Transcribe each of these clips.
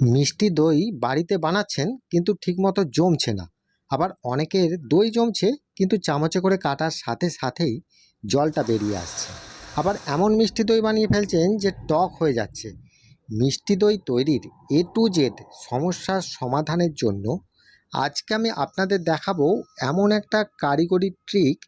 মিষ্টি দই বাড়িতে বানাচ্ছেন কিন্তু ঠিকমতো জমছে না। আবার অনেকের দই জমছে কিন্তু চামচে করে কাটার সাথে সাথেই জলটা বেরিয়ে আসছে। আবার এমন মিষ্টি দই বানিয়ে ফেলছেন যে টক হয়ে যাচ্ছে। মিষ্টি দই তৈরির A to Z সমস্যার সমাধানের জন্য আজকে আমি আপনাদের দেখাবো এমন একটা কারিগরি ট্রিক,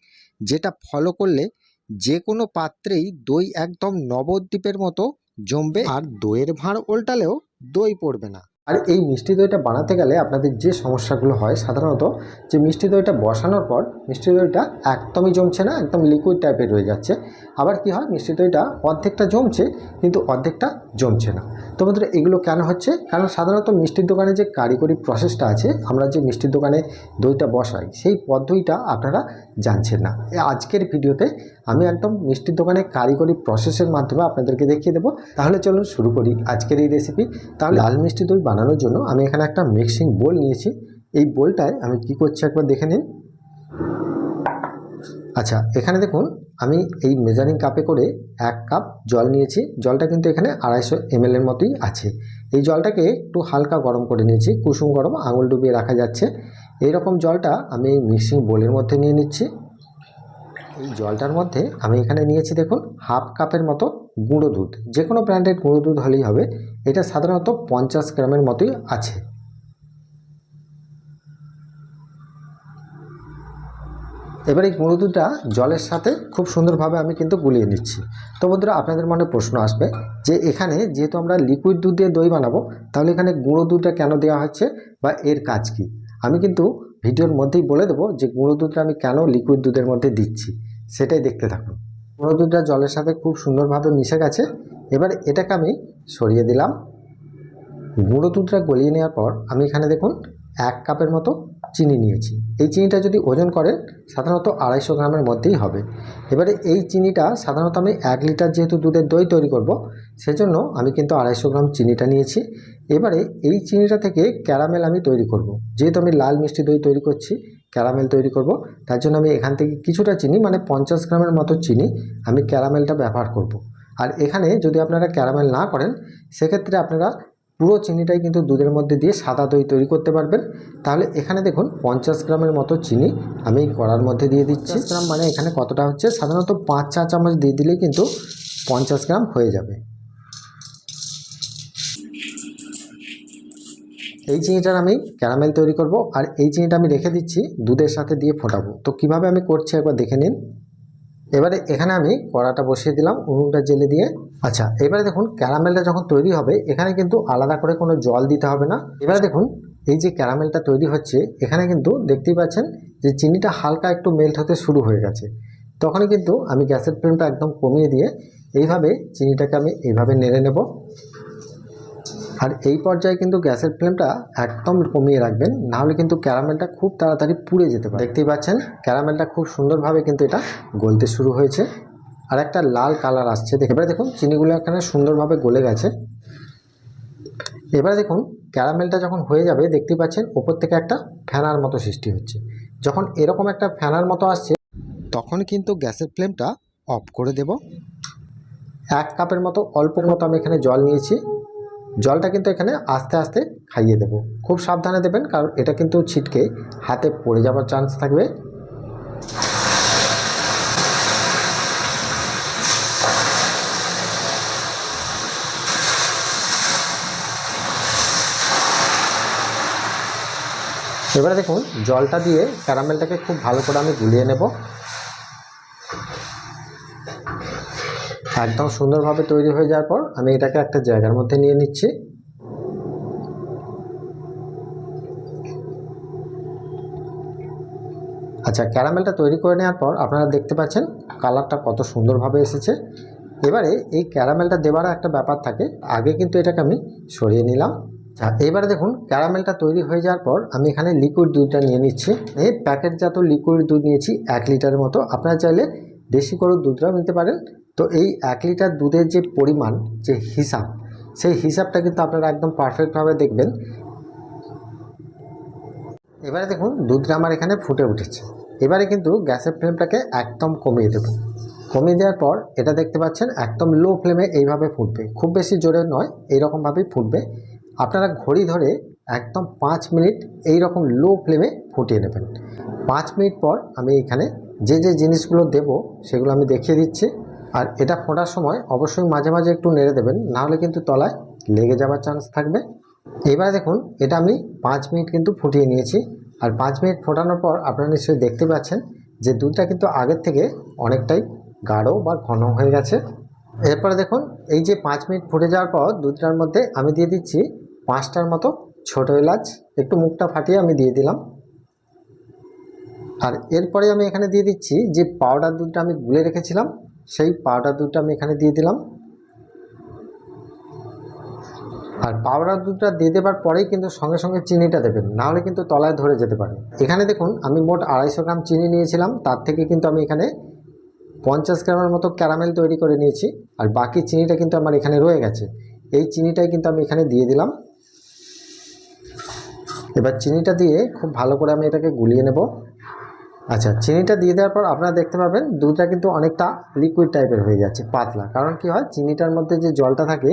যেটা ফলো করলে যে কোনো পাত্রেই দই একদম নবদ্বীপের মতো জমবে, আর দইয়ের ভাঁড় উল্টালেও দই পড়বে না। আর এই মিষ্টি দইটা বানাতে গেলে আপনাদের যে সমস্যাগুলো হয় সাধারণত, যে মিষ্টি দইটা বসানোর পর মিষ্টি দইটা একদমই জমছে না, একদম লিকুইড টাইপের রয়ে যাচ্ছে। আবার কি হয়, মিষ্টি দইটা অর্ধেকটা জমছে কিন্তু অর্ধেকটা জমছে না। তো বন্ধুরা, এগুলো কেন হচ্ছে? কারণ সাধারণত মিষ্টির দোকানে যে কারিগরি প্রসেসটা আছে, আমরা যে মিষ্টির দোকানে দইটা বসাই সেই পদ্ধতিটা আপনারা জানছেন না। আজকের ভিডিওতে আমি একদম মিষ্টির দোকানে কারিগরি প্রসেসের মাধ্যমে আপনাদেরকে দেখিয়ে দেবো। তাহলে চলুন শুরু করি আজকের এই রেসিপি। তাহলে লাল মিষ্টি দই বানানোর জন্য আমি এখানে একটা মিক্সিং বোল নিয়েছি। এই বোলটায় আমি কি করছি একবার দেখে নিন। আচ্ছা, এখানে দেখুন আমি এই মেজারিং কাপে করে 1 কাপ জল নিয়েছি। জলটা কিন্তু এখানে 250 ml এর মতোই আছে। এই জলটাকে একটু হালকা গরম করে নিয়েছি, কুসুম গরম, আঙুল ডুবিয়ে রাখা যাচ্ছে। এই রকম জলটা আমি এই মিক্সিং বোলের মধ্যে নিয়ে নিচ্ছি। এই জলটার মধ্যে আমি এখানে নিয়েছি দেখুন 1/2 কাপের মতো গুঁড়ো দুধ। যে কোনো ব্র্যান্ডের গুঁড়ো দুধ হলেই হবে। এটা সাধারণত 50 গ্রামের মতোই আছে। এবার এই গুঁড়ো দুধটা জলের সাথে খুব সুন্দরভাবে আমি কিন্তু গুলিয়ে নিচ্ছি। তো বন্ধুরা, আপনাদের মনে প্রশ্ন আসবে যে এখানে যেহেতু আমরা লিকুইড দুধ দিয়ে দই বানাবো, তাহলে এখানে গুঁড়ো দুধটা কেন দেওয়া হচ্ছে বা এর কাজ কি? আমি কিন্তু ভিডিওর মধ্যেই বলে দেবো যে গুঁড়ো দুধটা আমি কেন লিকুইড দুধের মধ্যে দিচ্ছি, সেটাই দেখতে থাকুন। গুঁড়ো দুধটা জলের সাথে খুব সুন্দরভাবে মিশে গেছে। এবার এটাকে আমি সরিয়ে দিলাম। গুঁড়ো দুধটা গলিয়ে নেওয়ার পর আমি এখানে দেখুন 1 কাপের মতো চিনি নিয়েছি। এই চিনিটা যদি ওজন করেন সাধারণত 250 গ্রামের মধ্যেই হবে। এবারে এই চিনিটা সাধারণত আমি 1 লিটার যেহেতু দুধের দই তৈরি করব, সেজন্য আমি কিন্তু 250 গ্রাম চিনিটা নিয়েছি। এবারে এই চিনিটা থেকে ক্যারামেল আমি তৈরি করব। যেহেতু আমি লাল মিষ্টি দই তৈরি করছি, ক্যারামেল তৈরি করব, তার জন্য আমি এখান থেকে কিছুটা চিনি, মানে 50 গ্রামের মতো চিনি আমি ক্যারামেলটা ব্যবহার করব। আর এখানে যদি আপনারা ক্যারামেল না করেন, সেক্ষেত্রে আপনারা পুরো চিনিটাই কিন্তু দুধের মধ্যে দিয়ে সাদা দই তৈরি করতে পারবেন। তাহলে এখানে দেখুন 50 গ্রামের মতো চিনি আমি কড়ার মধ্যে দিয়ে দিচ্ছি। 50 গ্রাম মানে এখানে কতটা হচ্ছে, সাধারণত 5 চা চামচ দিয়ে দিলেই কিন্তু 50 গ্রাম হয়ে যাবে। এই চিনিটার আমি ক্যারামেল তৈরি করব, আর এই চিনিটা আমি রেখে দিচ্ছি দুধের সাথে দিয়ে ফোটাবো। তো কিভাবে আমি করছি একবার দেখে নিন। এবারে এখানে আমি কড়াটা বসিয়ে দিলাম উনুনটা জেলে দিয়ে। আচ্ছা, এবারে দেখুন ক্যারামেলটা যখন তৈরি হবে, এখানে কিন্তু আলাদা করে কোনো জল দিতে হবে না। এবারে দেখুন এই যে ক্যারামেলটা তৈরি হচ্ছে, এখানে কিন্তু দেখতেই পাচ্ছেন যে চিনিটা হালকা একটু মেল্ট হতে শুরু হয়ে গেছে। তখনই কিন্তু আমি গ্যাসের ফ্লেমটা একদম কমিয়ে দিয়ে এইভাবে চিনিটাকে আমি এইভাবে নেড়ে নেব। আর এই পর্যায়ে কিন্তু গ্যাসের ফ্লেমটা একদম কমিয়ে রাখবেন, নাহলে কিন্তু ক্যারামেলটা খুব তাড়াতাড়ি পুড়ে যেতে পারে। দেখতেই পাচ্ছেন ক্যারামেলটা খুব সুন্দরভাবে কিন্তু এটা গলতে শুরু হয়েছে, আর একটা লাল কালার আসছে। এবারে দেখুন চিনিগুলো এখানে সুন্দরভাবে গলে গেছে। এবারে দেখুন ক্যারামেলটা যখন হয়ে যাবে, দেখতেই পাচ্ছেন ওপর থেকে একটা ফেনার মতো সৃষ্টি হচ্ছে। যখন এরকম একটা ফেনার মতো আসছে, তখন কিন্তু গ্যাসের ফ্লেমটা অফ করে দেব। 1 কাপের মতো অল্প মতো আমি এখানে জল নিয়েছি। জলটা কিন্তু এখানে আস্তে আস্তে খাইয়ে দেব। খুব সাবধানে দেবেন, কারণ এটা কিন্তু ছিটকে হাতে পড়ে যাওয়ার চান্স থাকবে। এবারে দেখুন জলটা দিয়ে ক্যারামেলটাকে খুব ভালো করে আমি গুলিয়ে নেব। একদম সুন্দরভাবে তৈরি হয়ে যাওয়ার পর আমি এটাকে একটা জায়গার মধ্যে নিয়ে নিচ্ছি। আচ্ছা, ক্যারামেলটা তৈরি করে নেওয়ার পর আপনারা দেখতে পাচ্ছেন কালারটা কত সুন্দরভাবে এসেছে। এবারে এই ক্যারামেলটা দেওয়ার একটা ব্যাপার থাকে, আগে কিন্তু এটাকে আমি সরিয়ে নিলাম। আচ্ছা, এবারে দেখুন ক্যারামেলটা তৈরি হয়ে যাওয়ার পর আমি এখানে লিকুইড দুধটা নিয়ে নিচ্ছি। এই প্যাকেটজাত লিকুইড দুধ নিয়েছি 1 লিটারের মতো। আপনারা চাইলে দেশি গরুর দুধটাও নিতে পারেন। তো এই 1 লিটার দুধের যে পরিমাণ, যে হিসাব, সেই হিসাবটা কিন্তু আপনারা একদম পারফেক্টভাবে দেখবেন। এবারে দেখুন দুধটা আমার এখানে ফুটে উঠেছে। এবারে কিন্তু গ্যাসের ফ্লেমটাকে একদম কমিয়ে দেব। কমিয়ে দেওয়ার পর এটা দেখতে পাচ্ছেন একদম লো ফ্লেমে এইভাবে ফুটবে, খুব বেশি জোরে নয়, এইরকমভাবেই ফুটবে। আপনারা ঘড়ি ধরে একদম 5 মিনিট এই রকম লো ফ্লেমে ফুটিয়ে নেবেন। 5 মিনিট পর আমি এখানে যে যে জিনিসগুলো দেব সেগুলো আমি দেখিয়ে দিচ্ছি। আর এটা ফোটার সময় অবশ্যই মাঝে মাঝে একটু নেড়ে দেবেন, নাহলে কিন্তু তলায় লেগে যাওয়ার চান্স থাকবে। এবারে দেখুন এটা আমি 5 মিনিট কিন্তু ফুটিয়ে নিয়েছি। আর 5 মিনিট ফোটানোর পর আপনারা নিশ্চয়ই দেখতে পাচ্ছেন যে দুধটা কিন্তু আগের থেকে অনেকটাই গাঢ় বা ঘন হয়ে গেছে। এরপরে দেখুন এই যে 5 মিনিট ফুটে যাওয়ার পর দুধটার মধ্যে আমি দিয়ে দিচ্ছি 5টার মতো ছোটো এলাচ, একটু মুখটা ফাটিয়ে আমি দিয়ে দিলাম। আর এরপরে আমি এখানে দিয়ে দিচ্ছি যে পাউডার দুধটা আমি গুলে রেখেছিলাম, সেই পাউডার দুধটা আমি এখানে দিয়ে দিলাম। আর পাউডার দুধটা দিয়ে দেওয়ার পরেই কিন্তু সঙ্গে সঙ্গে চিনিটা দেবেন, নাহলে কিন্তু তলায় ধরে যেতে পারে। এখানে দেখুন আমি মোট 250 গ্রাম চিনি নিয়েছিলাম, তার থেকে কিন্তু আমি এখানে 50 গ্রামের মতো ক্যারামেল তৈরি করে নিয়েছি। আর বাকি চিনিটা কিন্তু আমার এখানে রয়ে গেছে, এই চিনিটাই কিন্তু আমি এখানে দিয়ে দিলাম। এবার চিনিটা দিয়ে খুব ভালো করে আমি এটাকে গুলিয়ে নেব। আচ্ছা, চিনিটা দিয়ে দেওয়ার পর আপনারা দেখতে পাবেন দুধটা কিন্তু অনেকটা লিকুইড টাইপের হয়ে যাচ্ছে, পাতলা। কারণ কি হয়, চিনিটার মধ্যে যে জলটা থাকে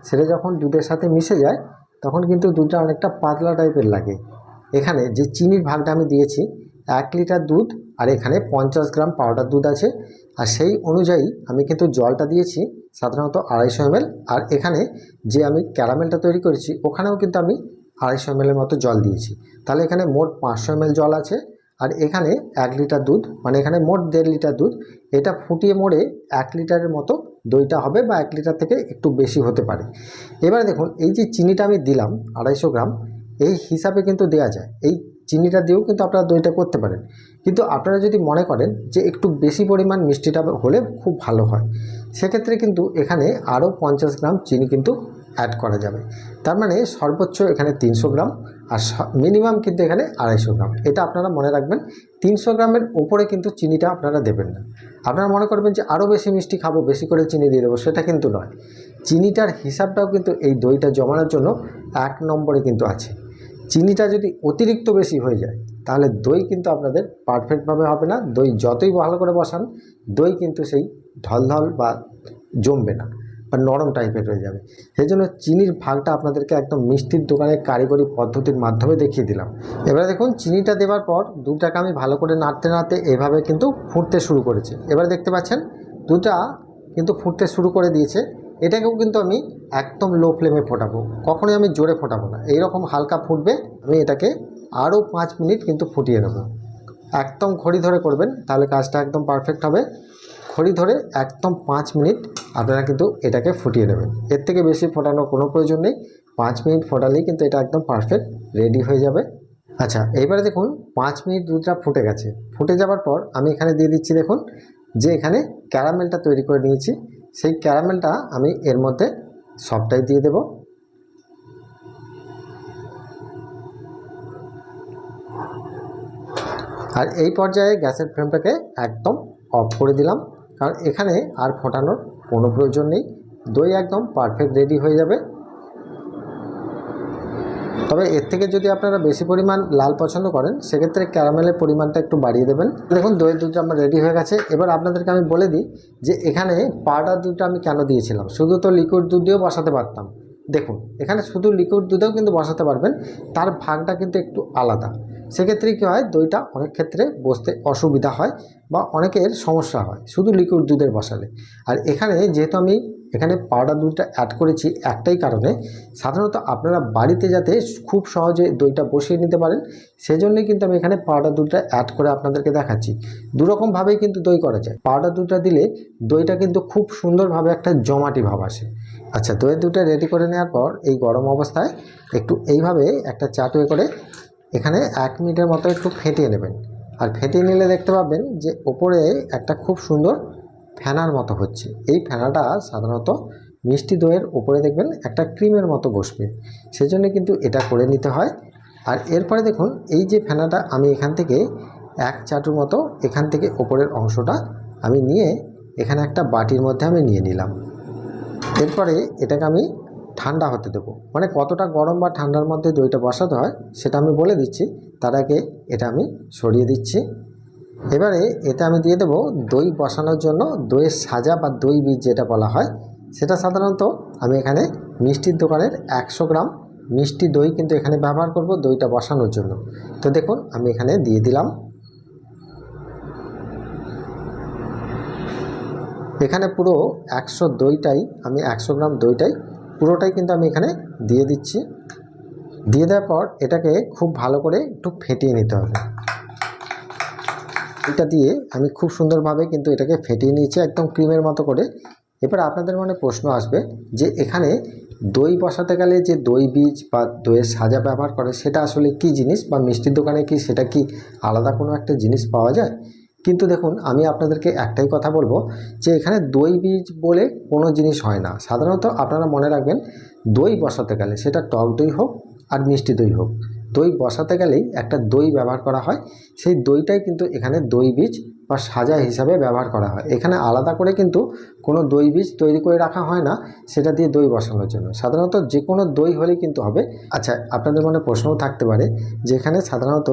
সেটা যখন দুধের সাথে মিশে যায় তখন কিন্তু দুধটা অনেকটা পাতলা টাইপের লাগে। এখানে যে চিনির ভাগটা আমি দিয়েছি 1 লিটার দুধ, আর এখানে 50 গ্রাম পাউডার দুধ আছে। আর সেই অনুযায়ী আমি কিন্তু জলটা দিয়েছি সাধারণত 250 ml। আর এখানে যে আমি ক্যারামেলটা তৈরি করেছি ওখানেও কিন্তু আমি 250 ml মতো জল দিয়েছি। তাহলে এখানে মোট 500 ml জল আছে। আর এখানে 1 লিটার দুধ, মানে এখানে মোট 1.5 লিটার দুধ। এটা ফুটিয়ে মোড়ে 1 লিটারের মতো দইটা হবে, বা 1 লিটার থেকে একটু বেশি হতে পারে। এবারে দেখুন এই যে চিনিটা আমি দিলাম 250 গ্রাম, এই হিসাবে কিন্তু দেওয়া যায়। এই চিনিটা দিয়েও কিন্তু আপনারা দইটা করতে পারেন, কিন্তু আপনারা যদি মনে করেন যে একটু বেশি পরিমাণ মিষ্টিটা হলে খুব ভালো হয়, সেক্ষেত্রে কিন্তু এখানে আরও 50 গ্রাম চিনি কিন্তু অ্যাড করা যাবে। তার মানে সর্বোচ্চ এখানে 300 গ্রাম, আর মিনিমাম কিন্তু এখানে 250 গ্রাম। এটা আপনারা মনে রাখবেন, 300 গ্রামের উপরে কিন্তু চিনিটা আপনারা দেবেন না। আপনারা মনে করবেন যে আরও বেশি মিষ্টি খাবো, বেশি করে চিনি দিয়ে দেবো, সেটা কিন্তু নয়। চিনিটার হিসাবটাও কিন্তু এই দইটা জমানোর জন্য 1 নম্বরে কিন্তু আছে। চিনিটা যদি অতিরিক্ত বেশি হয়ে যায় তাহলে দই কিন্তু আপনাদের পারফেক্টভাবে হবে না। দই যতই ভালো করে বসান, দই কিন্তু সেই ঢলঢল বা জমবে না, বা নরম টাইপের হয়ে যাবে। সেই জন্য চিনির ভাগটা আপনাদেরকে একদম মিষ্টির দোকানের কারিগরি পদ্ধতির মাধ্যমে দেখিয়ে দিলাম। এবারে দেখুন চিনিটা দেওয়ার পর দুধটাকে আমি ভালো করে নাড়তে নাড়তে এভাবে কিন্তু ফুটতে শুরু করেছে। এবারে দেখতে পাচ্ছেন দুধটা কিন্তু ফুটতে শুরু করে দিয়েছে। এটাকেও কিন্তু আমি একদম লো ফ্লেমে ফোটাবো, কখনোই আমি জোরে ফোটাবো না। এইরকম হালকা ফুটবে, আমি এটাকে আরও 5 মিনিট কিন্তু ফুটিয়ে নেব। একদম ঘড়ি ধরে করবেন, তাহলে কাজটা একদম পারফেক্ট হবে। ঘড়ি ধরে একদম 5 মিনিট আপনারা কিন্তু এটাকে ফুটিয়ে নেবেন। এর থেকে বেশি ফোটানোর কোনো প্রয়োজন নেই, 5 মিনিট ফোটালেই কিন্তু এটা একদম পারফেক্ট রেডি হয়ে যাবে। আচ্ছা, এইবারে দেখুন 5 মিনিট দুধটা ফুটে গেছে। ফুটে যাওয়ার পর আমি এখানে দিয়ে দিচ্ছি, দেখুন যে এখানে ক্যারামেলটা তৈরি করে নিয়েছি, সেই ক্যারামেলটা আমি এর মধ্যে সবটাই দিয়ে দেব। আর এই পর্যায়ে গ্যাসের ফ্লেমটাকে একদম অফ করে দিলাম, কারণ এখানে আর ফোটানোর কোনো প্রয়োজন নেই। দই একদম পারফেক্ট রেডি হয়ে যাবে। তবে এর থেকে যদি আপনারা বেশি পরিমাণ লাল পছন্দ করেন, সেক্ষেত্রে ক্যারামেলের পরিমাণটা একটু বাড়িয়ে দেবেন। দেখুন দইয়ের দুধটা আমার রেডি হয়ে গেছে। এবার আপনাদেরকে আমি বলে দিই যে এখানে পাউডার দুধটা আমি কেন দিয়েছিলাম। শুধু তো লিকুইড দুধ দিয়েও বসাতে পারতাম। দেখুন এখানে শুধু লিকুইড দুধেও কিন্তু বসাতে পারবেন, তার ভাগটা কিন্তু একটু আলাদা। সেক্ষেত্রে কী হয়, দইটা অনেক ক্ষেত্রে বসতে অসুবিধা হয় বা অনেকের সমস্যা হয় শুধু লিকুইড দুধের বসালে। আর এখানে যেহেতু আমি এখানে পাউডার দুধটা অ্যাড করেছি একটাই কারণে, সাধারণত আপনারা বাড়িতে যাতে খুব সহজে দইটা বসিয়ে নিতে পারেন, সেজন্যই কিন্তু আমি এখানে পাউডার দুধটা অ্যাড করে আপনাদেরকে দেখাচ্ছি। দুরকমভাবেই কিন্তু দই করা যায়। পাউডার দুধটা দিলে দইটা কিন্তু খুব সুন্দরভাবে একটা জমাটি ভাব আসে। আচ্ছা, দইয়ের দুধটা রেডি করে নেওয়ার পর এই গরম অবস্থায় একটু এইভাবে একটা চাটুয়ে করে এখানে 1 মিনিটের মতো একটু ফেটিয়ে নেবেন। আর ফেটিয়ে নিলে দেখতে পাবেন যে ওপরে একটা খুব সুন্দর ফেনার মতো হচ্ছে। এই ফেনাটা সাধারণত মিষ্টি দইয়ের ওপরে দেখবেন একটা ক্রিমের মতো বসবে, সেজন্য কিন্তু এটা করে নিতে হয়। আর এরপরে দেখুন এই যে ফেনাটা আমি এখান থেকে 1 চাটুর মতো এখান থেকে ওপরের অংশটা আমি নিয়ে এখানে একটা বাটির মধ্যে আমি নিয়ে নিলাম। এরপরে এটাকে আমি ঠান্ডা হতে দেবো। মানে কতটা গরম বা ঠান্ডার মধ্যে দইটা বসাতে হয় সেটা আমি বলে দিচ্ছি, তার আগে এটা আমি সরিয়ে দিচ্ছি। এবারে এতে আমি দিয়ে দেবো দই বসানোর জন্য দইয়ের সাজা বা দই বীজ যেটা বলা হয়, সেটা সাধারণত আমি এখানে মিষ্টির দোকানের 100 গ্রাম মিষ্টি দই কিন্তু এখানে ব্যবহার করব দইটা বসানোর জন্য। তো দেখুন আমি এখানে দিয়ে দিলাম। এখানে পুরো 100 দইটাই আমি 100 গ্রাম দইটাই পুরোটাই কিন্তু আমি এখানে দিয়ে দিচ্ছি। দিয়ে দেওয়ার পর এটাকে খুব ভালো করে একটু ফেটিয়ে নিতে হবে। এটা দিয়ে আমি খুব সুন্দরভাবে কিন্তু এটাকে ফেটিয়ে নিয়েছি একদম ক্রিমের মতো করে। এবার আপনাদের মনে প্রশ্ন আসবে যে এখানে দই বসাতে গেলে যে দই বীজ বা দইয়ের সাজা ব্যবহার করে সেটা আসলে কি জিনিস, বা মিষ্টির দোকানে কি সেটা কি আলাদা কোনো একটা জিনিস পাওয়া যায়? কিন্তু দেখুন আমি আপনাদেরকে একটাই কথা বলবো যে এখানে দই বীজ বলে কোনো জিনিস হয় না। সাধারণত আপনারা মনে রাখবেন দই বসাতে গেলে সেটা টক দই হোক আর মিষ্টি দই হোক, দই বসাতে গেলেই একটা দই ব্যবহার করা হয়। সেই দইটাই কিন্তু এখানে দই বীজ বা সাজা হিসাবে ব্যবহার করা হয়। এখানে আলাদা করে কিন্তু কোনো দই বীজ তৈরি করে রাখা হয় না সেটা দিয়ে দই বসানোর জন্য। সাধারণত যে কোনো দই হলেই কিন্তু হবে। আচ্ছা, আপনাদের মনে প্রশ্নও থাকতে পারে যে এখানে সাধারণত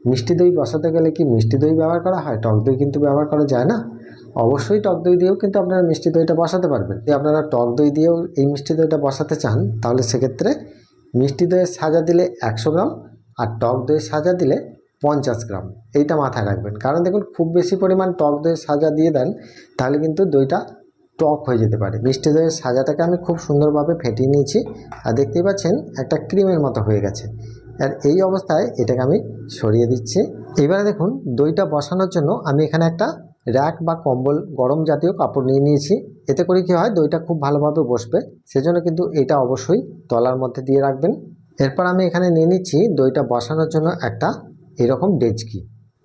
মিষ্টি দই বসাতে গেলে কি মিষ্টি দই ব্যবহার করা হয়, টক দই কিন্তু ব্যবহার করা যায় না? অবশ্যই টক দই দিয়েও কিন্তু আপনারা মিষ্টি দইটা বসাতে পারবেন। যদি আপনারা টক দই দিয়েও এই মিষ্টি দইটা বসাতে চান তাহলে সেক্ষেত্রে মিষ্টি দইয়ের সাজা দিলে 100 গ্রাম আর টক দইয়ের সাজা দিলে 50 গ্রাম, এইটা মাথায় রাখবেন। কারণ দেখুন খুব বেশি পরিমাণ টক দইয়ের সাজা দিয়ে দেন তাহলে কিন্তু দইটা টক হয়ে যেতে পারে। মিষ্টি দইয়ের সাজাটাকে আমি খুব সুন্দরভাবে ফেটিয়ে নিয়েছি আর দেখতেই পাচ্ছেন একটা ক্রিমের মতো হয়ে গেছে। আর এই অবস্থায় এটাকে আমি সরিয়ে দিচ্ছি। এবারে দেখুন দইটা বসানোর জন্য আমি এখানে একটা র্যাক বা কম্বল গরম জাতীয় কাপড় নিয়ে নিয়েছি। এতে করে কী হয়, দইটা খুব ভালোভাবে বসবে, সেজন্য কিন্তু এটা অবশ্যই তলার মধ্যে দিয়ে রাখবেন। এরপর আমি এখানে নিয়ে নিচ্ছি দইটা বসানোর জন্য একটা এরকম ডেচকি।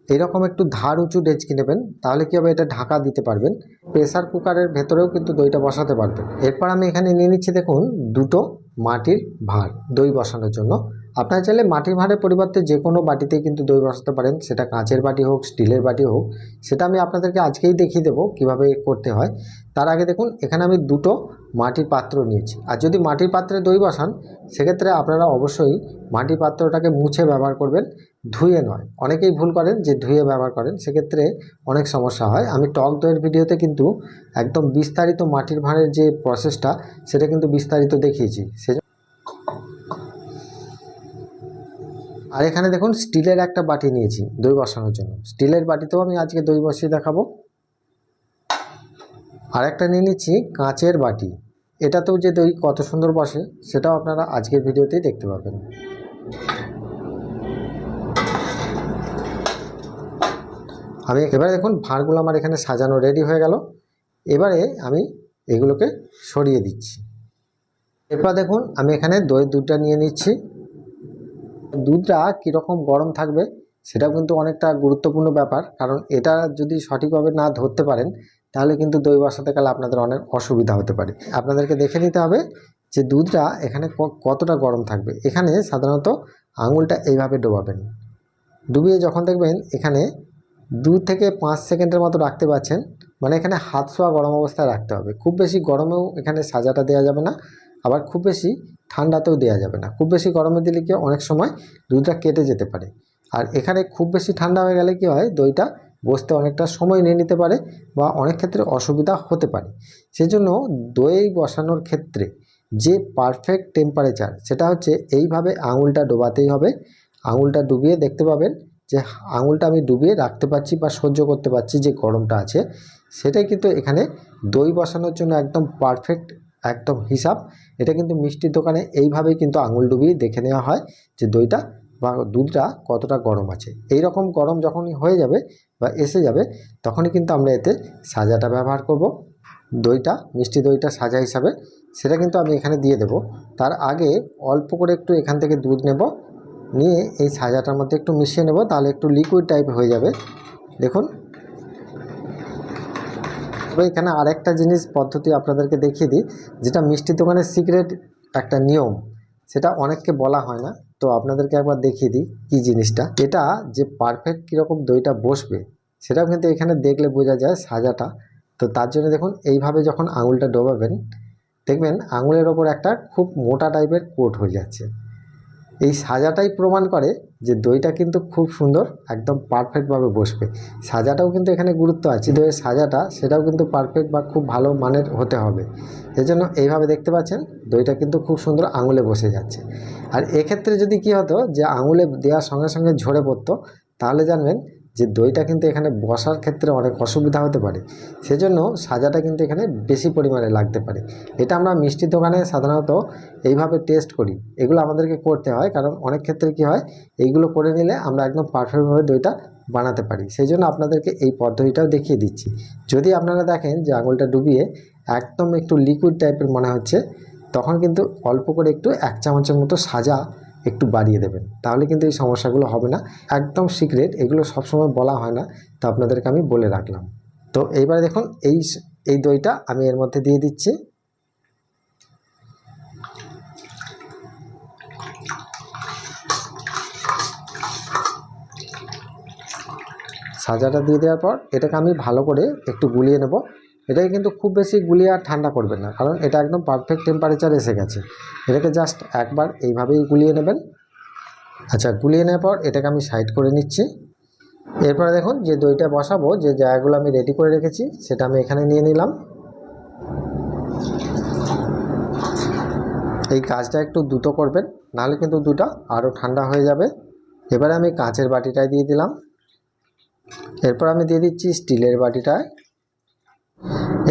এরকম একটু ধার উঁচু ডেচকি নেবেন, তাহলে কী হবে এটা ঢাকা দিতে পারবেন। প্রেসার কুকারের ভেতরেও কিন্তু দইটা বসাতে পারবেন। এরপর আমি এখানে নিয়ে নিচ্ছি দেখুন দুটো মাটির ভাঁড় দই বসানোর জন্য। আপনারা চাইলে মাটির ভাঁড়ের পরিবর্তে যে কোনো বাটিতেই কিন্তু দই বসাতে পারেন, সেটা কাঁচের বাটি হোক স্টিলের বাটি হোক, সেটা আমি আপনাদেরকে আজকেই দেখিয়ে দেবো কীভাবে করতে হয়। তার আগে দেখুন এখানে আমি দুটো মাটির পাত্র নিয়েছি। আর যদি মাটির পাত্রে দই বসান সেক্ষেত্রে আপনারা অবশ্যই মাটির পাত্রটাকে মুছে ব্যবহার করবেন, ধুয়ে নয়। অনেকেই ভুল করেন যে ধুয়ে ব্যবহার করেন, সেক্ষেত্রে অনেক সমস্যা হয়। আমি টক দইয়ের ভিডিওতে কিন্তু একদম বিস্তারিত মাটির ভাঁড়ের যে প্রসেসটা সেটা কিন্তু বিস্তারিত দেখিয়েছি। আর এখানে দেখুন স্টিলের একটা বাটি নিয়েছি দই বসানোর জন্য। স্টিলের বাটিতেও আমি আজকে দই বসিয়ে দেখাবো। আর একটা নিয়ে নিচ্ছি কাঁচের বাটি, এটাতেও যে দই কত সুন্দর বসে সেটাও আপনারা আজকের ভিডিওতেই দেখতে পাবেন। আমি এবারে দেখুন ভাঁড়গুলো আমার এখানে সাজানো রেডি হয়ে গেল। এবারে আমি এগুলোকে সরিয়ে দিচ্ছি। এরপর দেখুন আমি এখানে দইয়ের দুধটা নিয়ে নিচ্ছি। দুধটা কীরকম গরম থাকবে সেটাও কিন্তু অনেকটা গুরুত্বপূর্ণ ব্যাপার, কারণ এটা যদি সঠিকভাবে না ধরতে পারেন তাহলে কিন্তু দই বসাতে গেলে আপনাদের অনেক অসুবিধা হতে পারে। আপনাদেরকে দেখে নিতে হবে যে দুধটা এখানে কতটা গরম থাকবে। এখানে সাধারণত আঙুলটা এইভাবে ডোবাবেন, ডুবিয়ে যখন দেখবেন এখানে 2 থেকে 5 সেকেন্ডের মতো রাখতে পারছেন, মানে এখানে হাত ছোঁয়া গরম অবস্থায় রাখতে হবে। খুব বেশি গরমেও এখানে সাজাটা দেওয়া যাবে না, আবার খুব বেশি ঠান্ডাতেও দেওয়া যাবে না। খুব বেশি গরমে দিলে কি অনেক সময় দুধটা কেটে যেতে পারে। আর এখানে খুব বেশি ঠান্ডা হয়ে গেলে কি হয়, দইটা বসতে অনেকটা সময় নিয়ে নিতে পারে বা অনেক ক্ষেত্রে অসুবিধা হতে পারে। সেজন্য দই বসানোর ক্ষেত্রে যে পারফেক্ট টেম্পারেচার সেটা হচ্ছে এইভাবে আঙুলটা ডোবাতেই হবে। আঙুলটা ডুবিয়ে দেখতে পাবেন যে আঙুলটা আমি ডুবিয়ে রাখতে পারছি বা সহ্য করতে পারছি যে গরমটা আছে, সেটাই কিন্তু এখানে দই বসানোর জন্য একদম পারফেক্ট একদম হিসাব। এটা কিন্তু মিষ্টির দোকানে এইভাবেই কিন্তু আঙুল ডুবিয়ে দেখে নেওয়া হয় যে দইটা বা দুধটা কতটা গরম আছে। এই রকম গরম যখনই হয়ে যাবে বা এসে যাবে তখনই কিন্তু আমরা এতে সাজাটা ব্যবহার করব। দইটা মিষ্টি দইটা সাজা হিসাবে সেটা কিন্তু আমি এখানে দিয়ে দেব। তার আগে অল্প করে একটু এখান থেকে দুধ নেব, নিয়ে এই সাজাটার মধ্যে একটু মিশিয়ে নেব, তাহলে একটু লিকুইড টাইপ হয়ে যাবে। দেখুন তবে এখানে আরেকটা জিনিস পদ্ধতি আপনাদেরকে দেখিয়ে দিই, যেটা মিষ্টির দোকানের সিক্রেট একটা নিয়ম, সেটা অনেককে বলা হয় না, তো আপনাদেরকে একবার দেখিয়ে দিই কী জিনিসটা। এটা যে পারফেক্ট কীরকম দইটা বসবে সেটাও কিন্তু এখানে দেখলে বোঝা যায় সাজাটা। তো তার জন্য দেখুন এইভাবে যখন আঙুলটা ডোবাবেন দেখবেন আঙুলের ওপর একটা খুব মোটা টাইপের কোট হয়ে যাচ্ছে। এই সাজাটাই প্রমাণ করে যে দইটা কিন্তু খুব সুন্দর একদম পারফেক্টভাবে বসবে। সাজাটাও কিন্তু এখানে গুরুত্ব আছে, দইয়ের সাজাটা সেটাও কিন্তু পারফেক্ট বা খুব ভালো মানের হতে হবে। এজন্য এইভাবে দেখতে পাচ্ছেন দইটা কিন্তু খুব সুন্দর আঙুলে বসে যাচ্ছে। আর এক্ষেত্রে যদি কি হতো যে আঙুলে দেওয়ার সঙ্গে সঙ্গে ঝরে পড়তো, তাহলে জানবেন যে দইটা কিন্তু এখানে বসার ক্ষেত্রে অনেক অসুবিধা হতে পারে। সেজন্য সাজাটা কিন্তু এখানে বেশি পরিমাণে লাগতে পারে। এটা আমরা মিষ্টির দোকানে সাধারণত এইভাবে টেস্ট করি, এগুলো আমাদেরকে করতে হয়, কারণ অনেক ক্ষেত্রে কি হয় এইগুলো করে নিলে আমরা একদম পারফেক্টভাবে দইটা বানাতে পারি। সেই জন্য আপনাদেরকে এই পদ্ধতিটাও দেখিয়ে দিচ্ছি। যদি আপনারা দেখেন যে আঙুলটা ডুবিয়ে একদম একটু লিকুইড টাইপের মনে হচ্ছে, তখন কিন্তু অল্প করে একটু 1 চামচের মতো সাজা একটু বাড়িয়ে দেবেন, তাহলে কিন্তু এই সমস্যাগুলো হবে না। একদম সিক্রেট, এগুলো সবসময় বলা হয় না, তো আপনাদেরকে আমি বলে রাখলাম। তো এইবারে দেখুন এই দইটা আমি এর মধ্যে দিয়ে দিচ্ছি। সাজাটা দিয়ে দেওয়ার পর এটাকে আমি ভালো করে একটু গুলিয়ে নেব। এটাকে কিন্তু খুব বেশি গুলিয়ে আর ঠান্ডা করবেন না, কারণ এটা একদম পারফেক্ট টেম্পারেচার এসে গেছে। এটাকে জাস্ট একবার এইভাবেই গুলিয়ে নেবেন। আচ্ছা, গুলিয়ে নেওয়ার পর এটাকে আমি সাইড করে নিচ্ছি। এরপরে দেখুন যে দইটা বসাবো, যে জায়গাগুলো আমি রেডি করে রেখেছি সেটা আমি এখানে নিয়ে নিলাম। এই কাজটা একটু দ্রুত করবেন, নাহলে কিন্তু দুধটা আরও ঠান্ডা হয়ে যাবে। এবারে আমি কাঁচের বাটিটায় দিয়ে দিলাম। এরপর আমি দিয়ে দিচ্ছি স্টিলের বাটিটায়।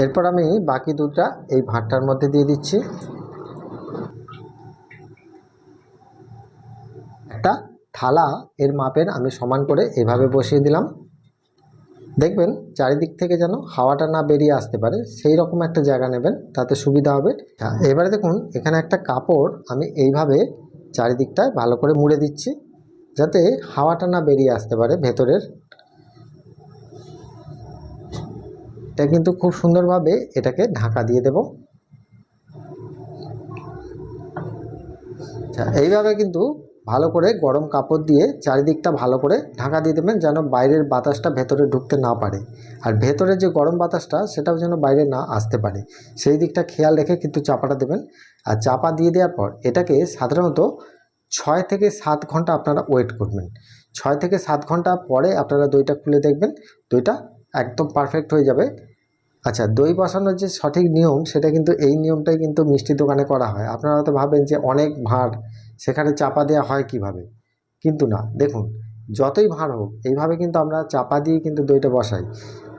এরপর আমি বাকি দুধটা এই ভাঁড়টার মধ্যে দিয়ে দিচ্ছি। একটা থালা এর মাপের আমি সমান করে এভাবে বসিয়ে দিলাম। দেখবেন চারিদিক থেকে যেন হাওয়াটা না বেরিয়ে আসতে পারে, সেই রকম একটা জায়গা নেবেন, তাতে সুবিধা হবে। এবারে দেখুন এখানে একটা কাপড় আমি এইভাবে চারিদিকটায় ভালো করে মুড়ে দিচ্ছি, যাতে হাওয়াটা না বেরিয়ে আসতে পারে ভেতরের। এটা কিন্তু খুব সুন্দরভাবে এটাকে ঢাকা দিয়ে দেব। আচ্ছা, এইভাবে কিন্তু ভালো করে গরম কাপড় দিয়ে চারিদিকটা ভালো করে ঢাকা দিয়ে দেবেন, যেন বাইরের বাতাসটা ভেতরে ঢুকতে না পারে, আর ভেতরে যে গরম বাতাসটা সেটাও যেন বাইরে না আসতে পারে, সেই দিকটা খেয়াল রেখে কিন্তু চাপাটা দেবেন। আর চাপা দিয়ে দেওয়ার পর এটাকে সাধারণত 6 থেকে 7 ঘন্টা আপনারা ওয়েট করবেন। 6 থেকে 7 ঘন্টা পরে আপনারা দইটা খুলে দেখবেন, দইটা একদম পারফেক্ট হয়ে যাবে। আচ্ছা, দই বসানোর যে সঠিক নিয়ম সেটা কিন্তু এই নিয়মটাই কিন্তু মিষ্টির দোকানে করা হয়। আপনারা হয়তো ভাবেন যে অনেক ভাঁড়, সেখানে চাপা দেওয়া হয় কিভাবে, কিন্তু না। দেখুন যতই ভাঁড় হোক এইভাবে কিন্তু আমরা চাপা দিয়ে কিন্তু দইটা বসাই,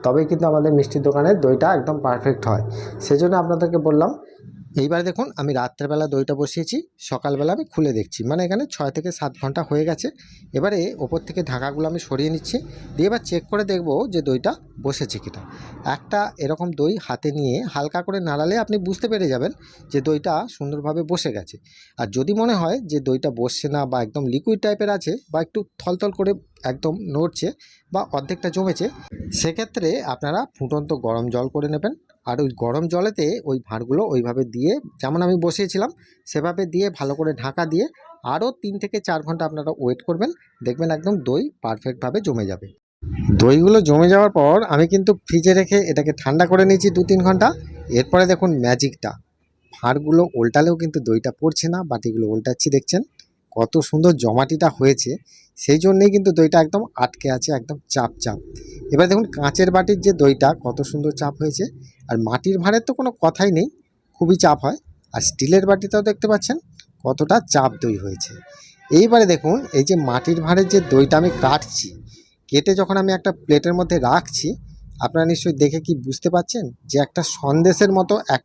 তবেই কিন্তু আমাদের মিষ্টির দোকানের দইটা একদম পারফেক্ট হয়। সেজন্য আপনাদেরকে বললাম। এইবারে দেখুন আমি রাত্রেবেলা দইটা বসিয়েছি, সকালবেলা আমি খুলে দেখছি, মানে এখানে 6 থেকে 7 ঘন্টা হয়ে গেছে। এবারে ওপর থেকে ঢাকাগুলো আমি সরিয়ে নিচ্ছি, দিয়ে এবার চেক করে দেখব যে দইটা বসেছে কিনা। একটা এরকম দই হাতে নিয়ে হালকা করে নাড়ালে আপনি বুঝতে পেরে যাবেন যে দইটা সুন্দরভাবে বসে গেছে। আর যদি মনে হয় যে দইটা বসছে না, বা একদম লিকুইড টাইপের আছে, বা একটু থলথল করে একদম নড়ছে, বা অর্ধেকটা জমেছে, সেক্ষেত্রে আপনারা ফুটন্ত গরম জল করে নেবেন। আর ওই গরম জলেতে ওই ভাঁড়গুলো ওইভাবে দিয়ে, যেমন আমি বসিয়েছিলাম সেভাবে দিয়ে ভালো করে ঢাকা দিয়ে আরও 3 থেকে 4 ঘন্টা আপনারা ওয়েট করবেন। দেখবেন একদম দই পারফেক্টভাবে জমে যাবে। দইগুলো জমে যাওয়ার পর আমি কিন্তু ফ্রিজে রেখে এটাকে ঠান্ডা করে নিয়েছি 2-3 ঘন্টা। এরপরে দেখুন ম্যাজিকটা, ভাঁড়গুলো উল্টালেও কিন্তু দইটা পড়ছে না। বাটিগুলো উল্টাচ্ছি, দেখছেন কত সুন্দর জমাটিটা হয়েছে। সেই জন্যেই কিন্তু দইটা একদম আটকে আছে, একদম চাপ চাপ। এবার দেখুন কাঁচের বাটির যে দইটা কত সুন্দর চাপ হয়েছে, আর মাটির ভাঁড়ের তো কোনো কথাই নেই, খুবই চাপ হয়। আর স্টিলের বাটিটাও দেখতে পাচ্ছেন কতটা চাপ দই হয়েছে। এইবারে দেখুন এই যে মাটির ভাঁড়ের যে দইটা আমি কাটছি, কেটে যখন আমি একটা প্লেটের মধ্যে রাখছি, আপনারা নিশ্চয়ই দেখে কি বুঝতে পাচ্ছেন যে একটা সন্দেশের মতো এক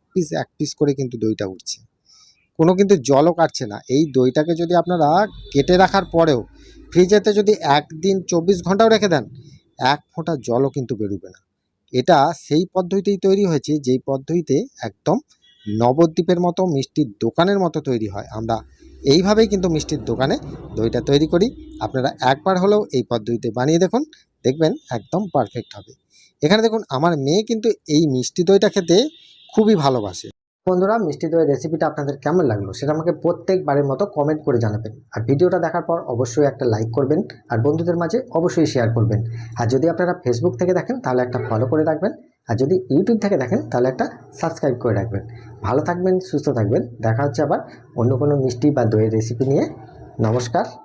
পিস করে কিন্তু দইটা উঠছে, কোনো কিন্তু জলও কাটছে না। এই দইটাকে যদি আপনারা কেটে রাখার পরেও ফ্রিজেতে যদি 1 দিন 24 ঘন্টাও রেখে দেন, 1 ফোঁটা জলও কিন্তু বেরোবে না। এটা সেই পদ্ধতিতেই তৈরি হয়েছে যেই পদ্ধতিতে একদম নবদ্বীপের মতো মিষ্টির দোকানের মতো তৈরি হয়। আমরা এইভাবেই কিন্তু মিষ্টির দোকানে দইটা তৈরি করি। আপনারা একবার হলেও এই পদ্ধতিতে বানিয়ে দেখুন, দেখবেন একদম পারফেক্ট হবে। এখানে দেখুন আমার মেয়ে কিন্তু এই মিষ্টি দইটা খেতে খুবই ভালোবাসে। বন্ধুরা, মিষ্টি দইয়ের রেসিপিটা আপনাদের কেমন লাগলো সেটা আমাকে প্রত্যেকবারের মতো কমেন্ট করে জানাবেন। আর ভিডিওটা দেখার পর অবশ্যই একটা লাইক করবেন, আর বন্ধুদের মাঝে অবশ্যই শেয়ার করবেন। আর যদি আপনারা ফেসবুক থেকে দেখেন তাহলে একটা ফলো করে রাখবেন, আর যদি ইউটিউব থেকে দেখেন তাহলে একটা সাবস্ক্রাইব করে রাখবেন। ভালো থাকবেন, সুস্থ থাকবেন। দেখা হচ্ছে আবার অন্য কোনো মিষ্টি বা দইয়ের রেসিপি নিয়ে। নমস্কার।